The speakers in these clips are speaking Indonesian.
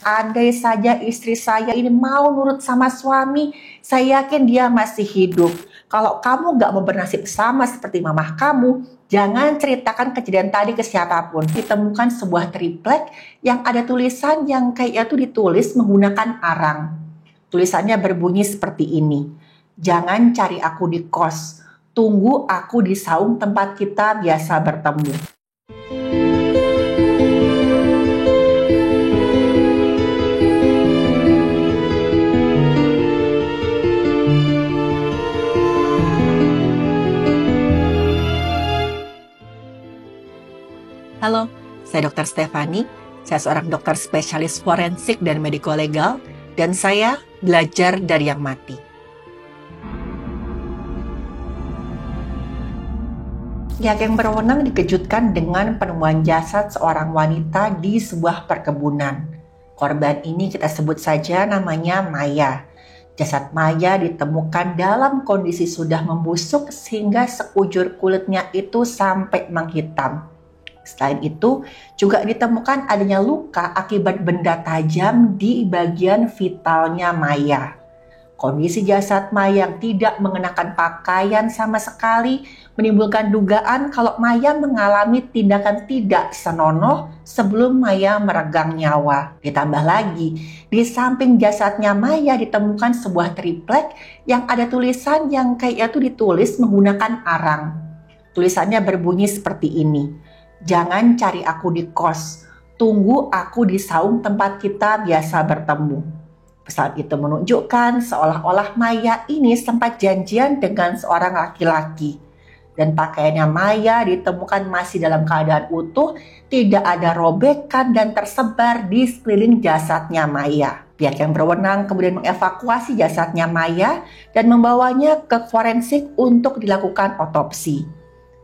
andai saja istri saya ini mau nurut sama suami, saya yakin dia masih hidup. Kalau kamu gak mau bernasib sama seperti mamah kamu, jangan ceritakan kejadian tadi ke siapapun. Ditemukan sebuah triplek yang ada tulisan yang kayaknya tuh ditulis menggunakan arang. Tulisannya berbunyi seperti ini. Jangan cari aku di kos, tunggu aku di saung tempat kita biasa bertemu. Halo, saya Dr. Stefani. Saya seorang dokter spesialis forensik dan mediko-legal, dan saya belajar dari yang mati. Pihak yang berwenang dikejutkan dengan penemuan jasad seorang wanita di sebuah perkebunan. Korban ini kita sebut saja namanya Maya. Jasad Maya ditemukan dalam kondisi sudah membusuk sehingga sekujur kulitnya itu sampai menghitam. Selain itu, juga ditemukan adanya luka akibat benda tajam di bagian vitalnya Maya. Kondisi jasad Maya yang tidak mengenakan pakaian sama sekali menimbulkan dugaan kalau Maya mengalami tindakan tidak senonoh sebelum Maya meregang nyawa. Ditambah lagi, di samping jasadnya Maya ditemukan sebuah triplek yang ada tulisan yang kayaknya tuh ditulis menggunakan arang. Tulisannya berbunyi seperti ini. Jangan cari aku di kos, tunggu aku di saung tempat kita biasa bertemu. Pesan itu menunjukkan seolah-olah Maya ini sempat janjian dengan seorang laki-laki. Dan pakaiannya Maya ditemukan masih dalam keadaan utuh, tidak ada robekan dan tersebar di sekeliling jasadnya Maya. Pihak yang berwenang kemudian mengevakuasi jasadnya Maya dan membawanya ke forensik untuk dilakukan otopsi.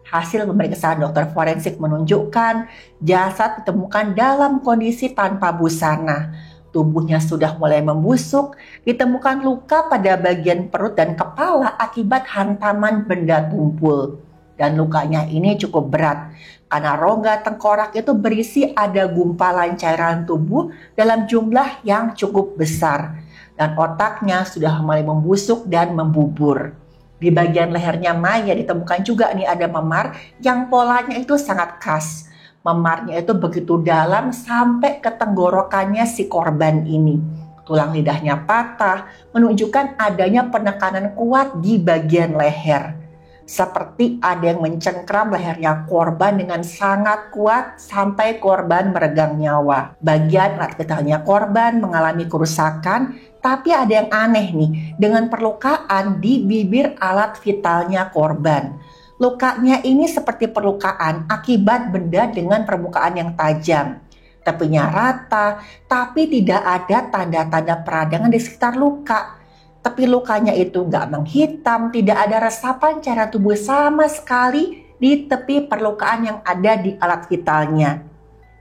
Hasil pemeriksaan dokter forensik menunjukkan jasad ditemukan dalam kondisi tanpa busana. Tubuhnya sudah mulai membusuk, ditemukan luka pada bagian perut dan kepala akibat hantaman benda tumpul. Dan lukanya ini cukup berat, karena rongga tengkorak itu berisi ada gumpalan cairan tubuh dalam jumlah yang cukup besar. Dan otaknya sudah mulai membusuk dan membubur. Di bagian lehernya Maya ditemukan juga nih ada memar yang polanya itu sangat khas. Memarnya itu begitu dalam sampai ke tenggorokannya si korban ini. Tulang lidahnya patah, menunjukkan adanya penekanan kuat di bagian leher. Seperti ada yang mencengkram lehernya korban dengan sangat kuat sampai korban meregang nyawa. Bagian alat vitalnya korban mengalami kerusakan, tapi ada yang aneh nih, dengan perlukaan di bibir alat vitalnya korban. Lukanya ini seperti perlukaan akibat benda dengan permukaan yang tajam. Tepinya rata, tapi tidak ada tanda-tanda peradangan di sekitar luka. Tapi lukanya itu nggak menghitam, tidak ada resapan cairan tubuh sama sekali di tepi perlukaan yang ada di alat vitalnya.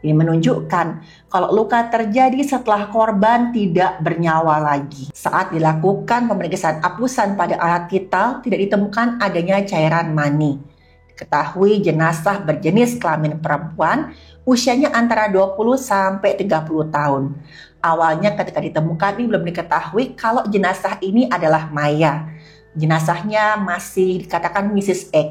Ini menunjukkan kalau luka terjadi setelah korban tidak bernyawa lagi. Saat dilakukan pemeriksaan apusan pada alat vital, tidak ditemukan adanya cairan mani. Diketahui jenazah berjenis kelamin perempuan, usianya antara 20 sampai 30 tahun. Awalnya ketika ditemukan ini belum diketahui kalau jenazah ini adalah Maya. Jenazahnya masih dikatakan Mrs. X.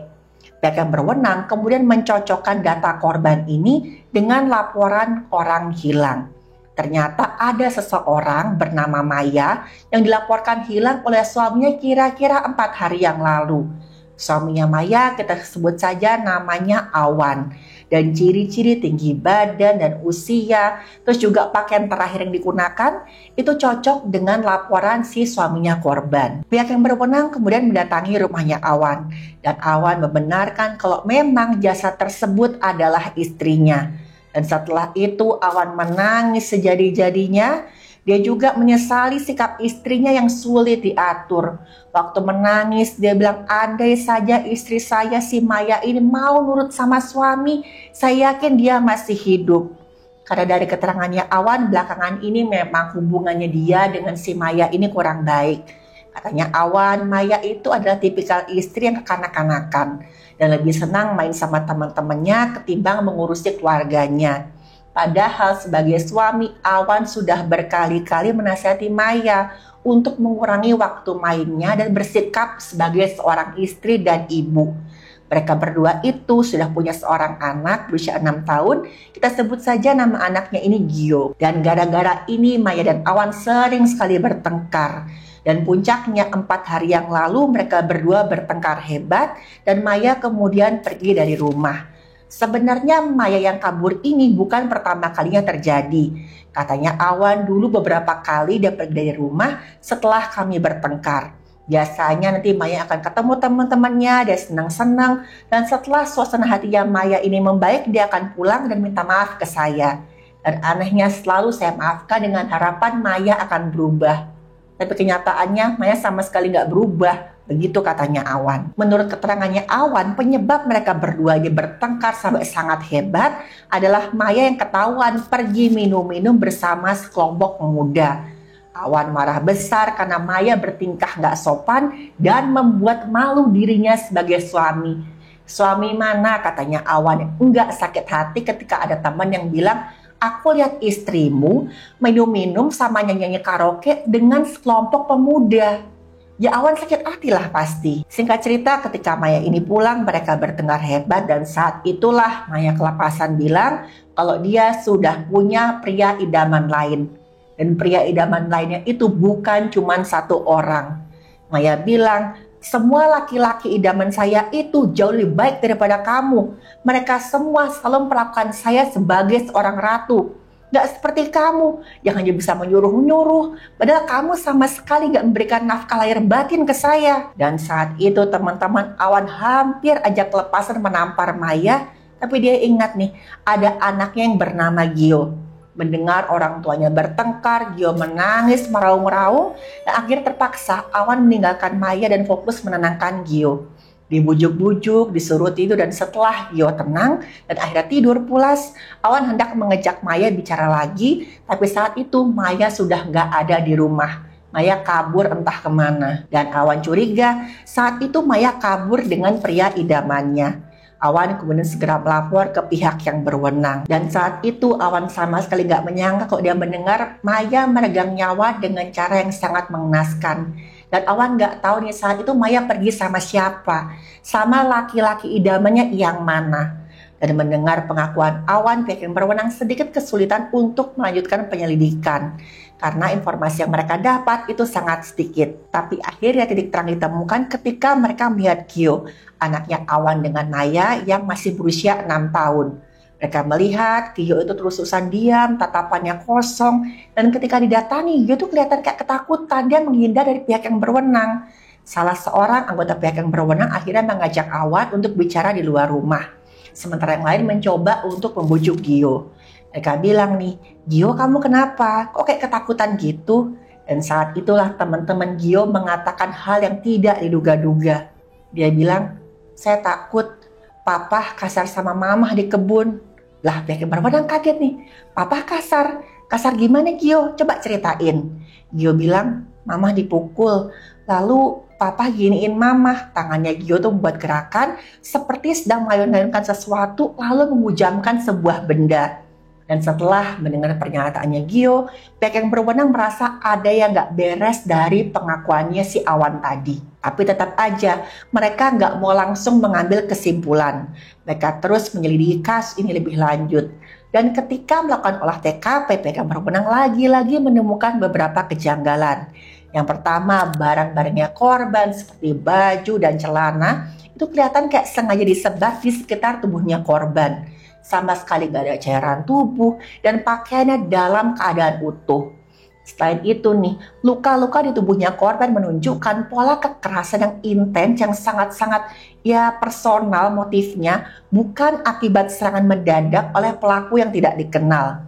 Pihak yang berwenang kemudian mencocokkan data korban ini dengan laporan orang hilang. Ternyata ada seseorang bernama Maya yang dilaporkan hilang oleh suaminya kira-kira 4 hari yang lalu. Suaminya Maya kita sebut saja namanya Awan. Dan ciri-ciri tinggi badan dan usia, terus juga pakaian terakhir yang digunakan, itu cocok dengan laporan si suaminya korban. Pihak yang berwenang kemudian mendatangi rumahnya Awan. Dan Awan membenarkan kalau memang jasad tersebut adalah istrinya. Dan setelah itu Awan menangis sejadi-jadinya. Dia juga menyesali sikap istrinya yang sulit diatur. Waktu menangis dia bilang, andai saja istri saya si Maya ini mau nurut sama suami, saya yakin dia masih hidup. Karena dari keterangannya Awan belakangan ini memang hubungannya dia dengan si Maya ini kurang baik. Katanya Awan, Maya itu adalah tipikal istri yang kekanak-kanakan dan lebih senang main sama teman-temannya ketimbang mengurusi keluarganya. Padahal sebagai suami, Awan sudah berkali-kali menasihati Maya untuk mengurangi waktu mainnya dan bersikap sebagai seorang istri dan ibu. Mereka berdua itu sudah punya seorang anak berusia 6 tahun. Kita sebut saja nama anaknya ini Gio. Dan gara-gara ini Maya dan Awan sering sekali bertengkar. Dan puncaknya 4 hari yang lalu mereka berdua bertengkar hebat dan Maya kemudian pergi dari rumah. Sebenarnya Maya yang kabur ini bukan pertama kalinya terjadi. Katanya Awan dulu beberapa kali dia pergi dari rumah setelah kami bertengkar. Biasanya nanti Maya akan ketemu teman-temannya, dia senang-senang, dan setelah suasana hatinya Maya ini membaik, dia akan pulang dan minta maaf ke saya. Dan anehnya selalu saya maafkan dengan harapan Maya akan berubah. Tapi kenyataannya Maya sama sekali nggak berubah, begitu katanya Awan. Menurut keterangannya Awan, penyebab mereka berdua ini bertengkar sampai sangat hebat adalah Maya yang ketahuan pergi minum-minum bersama sekelompok pemuda. Awan marah besar karena Maya bertingkah nggak sopan dan membuat malu dirinya sebagai suami. Suami mana katanya Awan nggak sakit hati ketika ada teman yang bilang, aku lihat istrimu minum-minum sama nyanyi-nyanyi karaoke dengan sekelompok pemuda. Ya Awan sakit hati lah pasti. Singkat cerita ketika Maya ini pulang mereka bertengkar hebat dan saat itulah Maya kelepasan bilang kalau dia sudah punya pria idaman lain. Dan pria idaman lainnya itu bukan cuma satu orang. Maya bilang, semua laki-laki idaman saya itu jauh lebih baik daripada kamu. Mereka semua selalu memperlakukan saya sebagai seorang ratu. Gak seperti kamu yang hanya bisa menyuruh-nyuruh. Padahal kamu sama sekali gak memberikan nafkah lahir batin ke saya. Dan saat itu teman-teman Awan hampir aja kelepasan menampar Maya. Tapi dia ingat nih, ada anaknya yang bernama Gio. Mendengar orang tuanya bertengkar, Gio menangis meraung-raung dan akhirnya terpaksa Awan meninggalkan Maya dan fokus menenangkan Gio. Dibujuk-bujuk, disuruh tidur dan setelah Gio tenang dan akhirnya tidur pulas, Awan hendak mengejak Maya bicara lagi, tapi saat itu Maya sudah nggak ada di rumah. Maya kabur entah kemana dan Awan curiga saat itu Maya kabur dengan pria idamannya. Awan kemudian segera melapor ke pihak yang berwenang. Dan saat itu Awan sama sekali gak menyangka kalau dia mendengar Maya meregang nyawa dengan cara yang sangat mengenaskan. Dan Awan gak tahu nih saat itu Maya pergi sama siapa. Sama laki-laki idamannya yang mana. Dan mendengar pengakuan Awan, pihak yang berwenang sedikit kesulitan untuk melanjutkan penyelidikan. Karena informasi yang mereka dapat itu sangat sedikit. Tapi akhirnya titik terang ditemukan ketika mereka melihat Gio, anaknya Awan dengan Maya yang masih berusia 6 tahun. Mereka melihat Gio itu terus-terusan diam, tatapannya kosong. Dan ketika didatangi, Gio itu kelihatan kayak ketakutan. Dia menghindar dari pihak yang berwenang. Salah seorang anggota pihak yang berwenang akhirnya mengajak Awan untuk bicara di luar rumah. Sementara yang lain mencoba untuk membujuk Gio. Mereka bilang nih, Gio kamu kenapa? Kok kayak ketakutan gitu? Dan saat itulah teman-teman Gio mengatakan hal yang tidak diduga-duga. Dia bilang, saya takut papa kasar sama mama di kebun. Lah pihak yang berwenang kaget nih, papa kasar? Kasar gimana Gio? Coba ceritain. Gio bilang, mama dipukul. Lalu papa giniin mama. Tangannya Gio tuh membuat gerakan seperti sedang mengayun-ayunkan sesuatu lalu memujamkan sebuah benda. Dan setelah mendengar pernyataannya Gio, pihak yang berwenang merasa ada yang gak beres dari pengakuannya si Awan tadi. Tapi tetap aja mereka gak mau langsung mengambil kesimpulan. Mereka terus menyelidiki kasus ini lebih lanjut. Dan ketika melakukan olah TKP, pihak yang berwenang lagi-lagi menemukan beberapa kejanggalan. Yang pertama, barang-barangnya korban seperti baju dan celana itu kelihatan kayak sengaja disebar di sekitar tubuhnya korban. Sama sekali gak ada cairan tubuh dan pakaiannya dalam keadaan utuh. Selain itu nih, luka-luka di tubuhnya korban menunjukkan pola kekerasan yang intens yang sangat-sangat personal motifnya, bukan akibat serangan mendadak oleh pelaku yang tidak dikenal.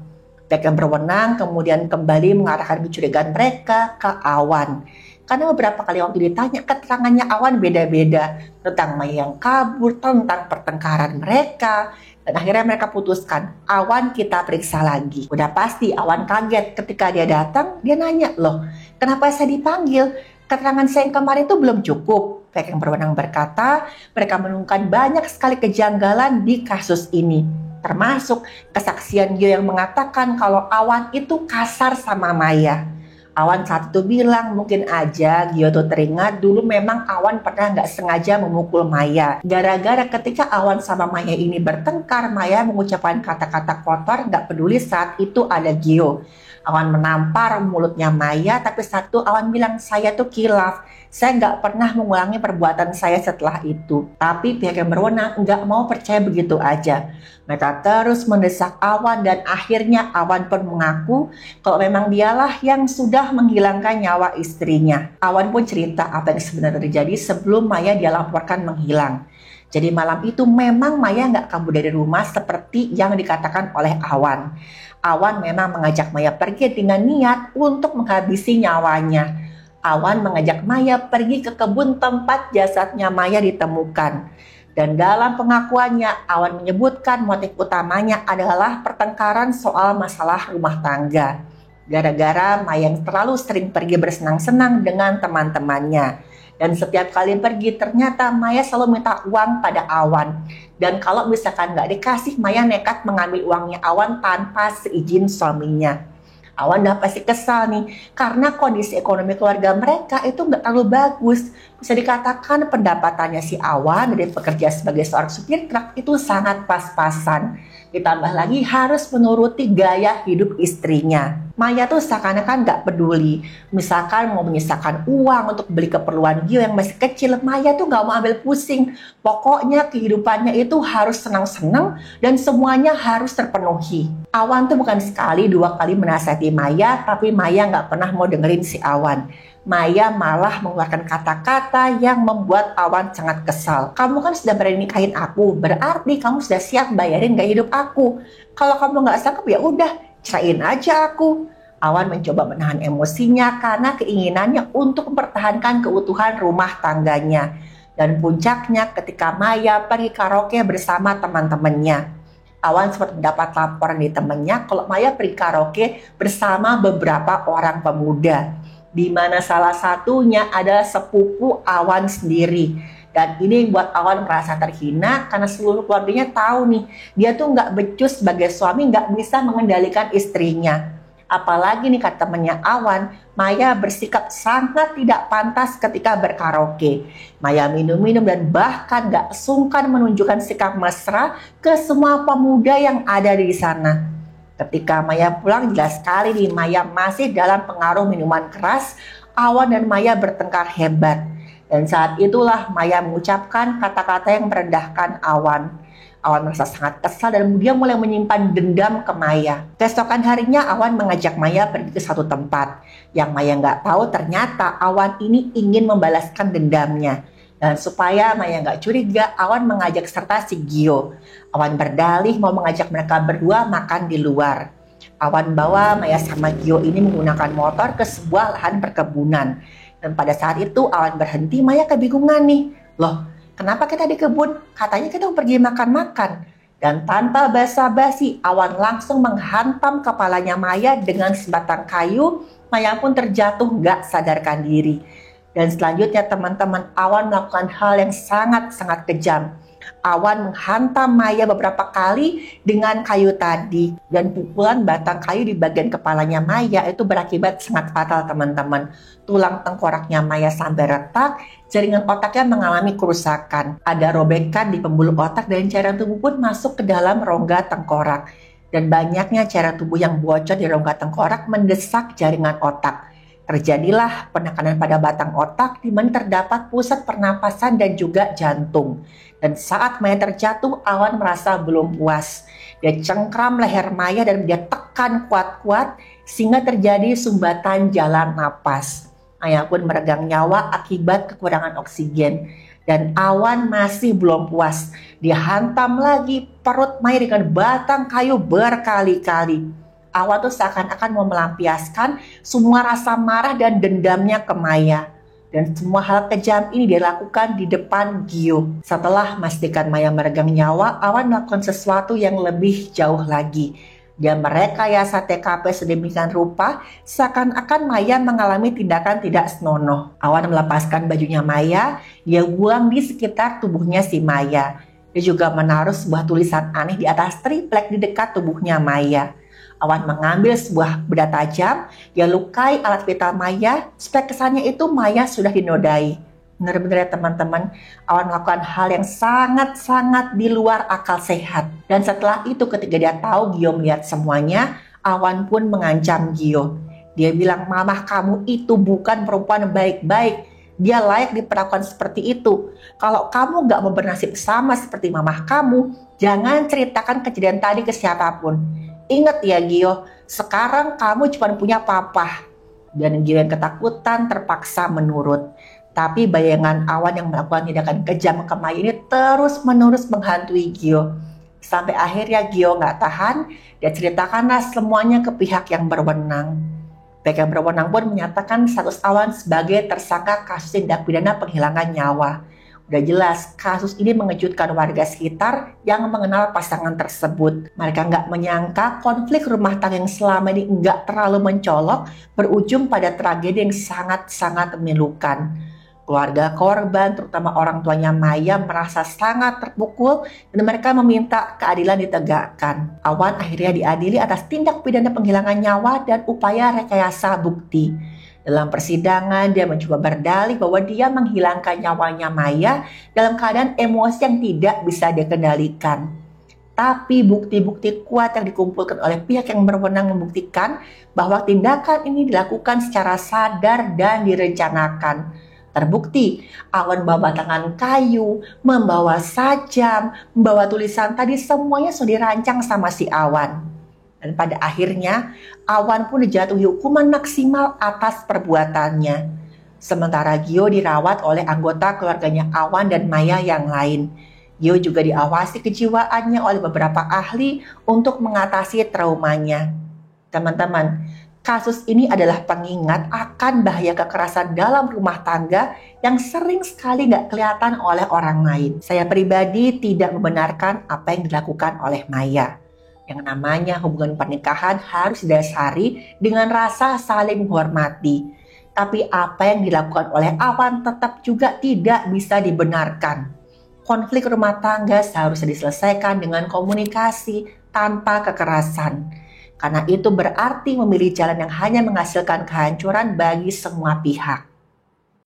Pihak yang berwenang kemudian kembali mengarahkan kecurigaan mereka ke Awan. Karena beberapa kali waktu ditanya, keterangannya Awan beda-beda tentang Maya yang kabur, tentang pertengkaran mereka. Dan akhirnya mereka putuskan, Awan kita periksa lagi. Udah pasti Awan kaget ketika dia datang, dia nanya, loh kenapa saya dipanggil? Keterangan saya yang kemarin itu belum cukup. Pihak yang berwenang berkata, mereka menemukan banyak sekali kejanggalan di kasus ini. Termasuk kesaksian Gio yang mengatakan kalau Awan itu kasar sama Maya. Awan saat itu bilang mungkin aja Gio tuh teringat dulu memang Awan pernah nggak sengaja memukul Maya. Gara-gara ketika Awan sama Maya ini bertengkar, Maya mengucapkan kata-kata kotor nggak peduli saat itu ada Gio. Awan menampar mulutnya Maya, tapi saat itu Awan bilang saya tuh kilaf. Saya nggak pernah mengulangi perbuatan saya setelah itu. Tapi pihak yang berwenang nggak mau percaya begitu aja. Mereka terus mendesak Awan dan akhirnya Awan pun mengaku kalau memang dialah yang sudah menghilangkan nyawa istrinya. Awan pun cerita apa yang sebenarnya terjadi sebelum Maya dia laporkan menghilang. Jadi malam itu memang Maya nggak kabur dari rumah seperti yang dikatakan oleh Awan. Awan memang mengajak Maya pergi dengan niat untuk menghabisi nyawanya. Awan mengajak Maya pergi ke kebun tempat jasadnya Maya ditemukan. Dan dalam pengakuannya, Awan menyebutkan motif utamanya adalah pertengkaran soal masalah rumah tangga. Gara-gara Maya yang terlalu sering pergi bersenang-senang dengan teman-temannya. Dan setiap kali pergi ternyata Maya selalu minta uang pada Awan. Dan kalau misalkan nggak dikasih, Maya nekat mengambil uangnya Awan tanpa seizin suaminya. Awan udah pasti kesal nih, karena kondisi ekonomi keluarga mereka itu nggak terlalu bagus. Bisa dikatakan pendapatannya si Awan dari pekerja sebagai seorang supir truk itu sangat pas-pasan. Ditambah lagi harus menuruti gaya hidup istrinya. Maya tuh seakan-akan nggak peduli. Misalkan mau menyisakan uang untuk beli keperluan Gio yang masih kecil, Maya tuh nggak mau ambil pusing. Pokoknya kehidupannya itu harus senang-senang dan semuanya harus terpenuhi. Awan tuh bukan sekali dua kali menasihati Maya, tapi Maya nggak pernah mau dengerin si Awan. Maya malah mengeluarkan kata-kata yang membuat Awan sangat kesal. Kamu kan sudah berani nikahin aku, berarti kamu sudah siap bayarin gaya hidup aku. Kalau kamu nggak sanggup ya udah, ceraiin aja aku. Awan mencoba menahan emosinya karena keinginannya untuk mempertahankan keutuhan rumah tangganya. Dan puncaknya ketika Maya pergi karaoke bersama teman-temannya. Awan sempat mendapat laporan dari temannya kalau Maya pergi karaoke bersama beberapa orang pemuda. Di mana salah satunya adalah sepupu Awan sendiri. Dan ini buat Awan merasa terhina karena seluruh keluarganya tahu nih, dia tuh nggak becus sebagai suami, nggak bisa mengendalikan istrinya. Apalagi nih kata temannya Awan, Maya bersikap sangat tidak pantas ketika berkaraoke. Maya minum-minum dan bahkan nggak sungkan menunjukkan sikap mesra ke semua pemuda yang ada di sana. Ketika Maya pulang, jelas sekali nih Maya masih dalam pengaruh minuman keras. Awan dan Maya bertengkar hebat. Dan saat itulah Maya mengucapkan kata-kata yang merendahkan Awan. Awan merasa sangat kesal dan dia mulai menyimpan dendam ke Maya. Keesokan harinya Awan mengajak Maya pergi ke satu tempat. Yang Maya nggak tahu ternyata Awan ini ingin membalaskan dendamnya. Dan supaya Maya nggak curiga, Awan mengajak serta si Gio. Awan berdalih mau mengajak mereka berdua makan di luar. Awan bawa Maya sama Gio ini menggunakan motor ke sebuah lahan perkebunan. Dan pada saat itu Awan berhenti, Maya kebingungan nih. Loh, kenapa kita di kebun? Katanya kita mau pergi makan-makan. Dan tanpa basa-basi, Awan langsung menghantam kepalanya Maya dengan sebatang kayu. Maya pun terjatuh nggak sadarkan diri. Dan selanjutnya teman-teman, Awan melakukan hal yang sangat-sangat kejam. Awan menghantam Maya beberapa kali dengan kayu tadi. Dan pukulan batang kayu di bagian kepalanya Maya itu berakibat sangat fatal teman-teman. Tulang tengkoraknya Maya sampai retak, jaringan otaknya mengalami kerusakan. Ada robekan di pembuluh otak dan cairan tubuh pun masuk ke dalam rongga tengkorak. Dan banyaknya cairan tubuh yang bocor di rongga tengkorak mendesak jaringan otak. Terjadilah penekanan pada batang otak di mana terdapat pusat pernapasan dan juga jantung. Dan saat Maya terjatuh, Awan merasa belum puas. Dia cengkram leher Maya dan dia tekan kuat-kuat sehingga terjadi sumbatan jalan napas. Maya pun meregang nyawa akibat kekurangan oksigen. Dan Awan masih belum puas. Dia hantam lagi perut Maya dengan batang kayu berkali-kali. Awan tuh seakan-akan mau melampiaskan semua rasa marah dan dendamnya ke Maya. Dan semua hal kejam ini dilakukan di depan Gio. Setelah memastikan Maya meregang nyawa, Awan melakukan sesuatu yang lebih jauh lagi. Dia merekayasa TKP sedemikian rupa, seakan-akan Maya mengalami tindakan tidak senonoh. Awan melepaskan bajunya Maya, dia buang di sekitar tubuhnya si Maya. Dia juga menaruh sebuah tulisan aneh di atas triplek di dekat tubuhnya Maya. Awan mengambil sebuah benda tajam, dia lukai alat vital Maya, supaya kesannya itu Maya sudah dinodai. Benar-benar ya teman-teman, Awan melakukan hal yang sangat-sangat di luar akal sehat. Dan setelah itu ketika dia tahu Gio melihat semuanya, Awan pun mengancam Gio. Dia bilang, mamah kamu itu bukan perempuan baik-baik. Dia layak diperlakukan seperti itu. Kalau kamu gak mau bernasib sama seperti mamah kamu, jangan ceritakan kejadian tadi ke siapapun. Ingat ya Gio, sekarang kamu cuma punya papa. Dan Gio yang ketakutan terpaksa menurut. Tapi bayangan Awan yang melakukan tindakan kejam ke Maya ini terus-menerus menghantui Gio. Sampai akhirnya Gio gak tahan, dia ceritakanlah semuanya ke pihak yang berwenang. Pihak yang berwenang pun menyatakan status Awan sebagai tersangka kasus tindak pidana penghilangan nyawa. Udah jelas, kasus ini mengejutkan warga sekitar yang mengenal pasangan tersebut. Mereka nggak menyangka konflik rumah tangga yang selama ini nggak terlalu mencolok berujung pada tragedi yang sangat-sangat memilukan. Keluarga korban, terutama orang tuanya Maya, merasa sangat terpukul dan mereka meminta keadilan ditegakkan. Awan akhirnya diadili atas tindak pidana penghilangan nyawa dan upaya rekayasa bukti. Dalam persidangan, dia mencoba berdalih bahwa dia menghilangkan nyawanya Maya dalam keadaan emosi yang tidak bisa dikendalikan. Tapi bukti-bukti kuat yang dikumpulkan oleh pihak yang berwenang membuktikan bahwa tindakan ini dilakukan secara sadar dan direncanakan. Terbukti, Awan membawa batangan kayu, membawa sajam, membawa tulisan tadi semuanya sudah dirancang sama si Awan. Dan pada akhirnya, Awan pun dijatuhi hukuman maksimal atas perbuatannya. Sementara Gio dirawat oleh anggota keluarganya Awan dan Maya yang lain. Gio juga diawasi kejiwaannya oleh beberapa ahli untuk mengatasi traumanya. Teman-teman, kasus ini adalah pengingat akan bahaya kekerasan dalam rumah tangga yang sering sekali gak kelihatan oleh orang lain. Saya pribadi tidak membenarkan apa yang dilakukan oleh Maya. Yang namanya hubungan pernikahan harus didasari dengan rasa saling menghormati. Tapi apa yang dilakukan oleh Awan tetap juga tidak bisa dibenarkan. Konflik rumah tangga seharusnya diselesaikan dengan komunikasi tanpa kekerasan. Karena itu berarti memilih jalan yang hanya menghasilkan kehancuran bagi semua pihak.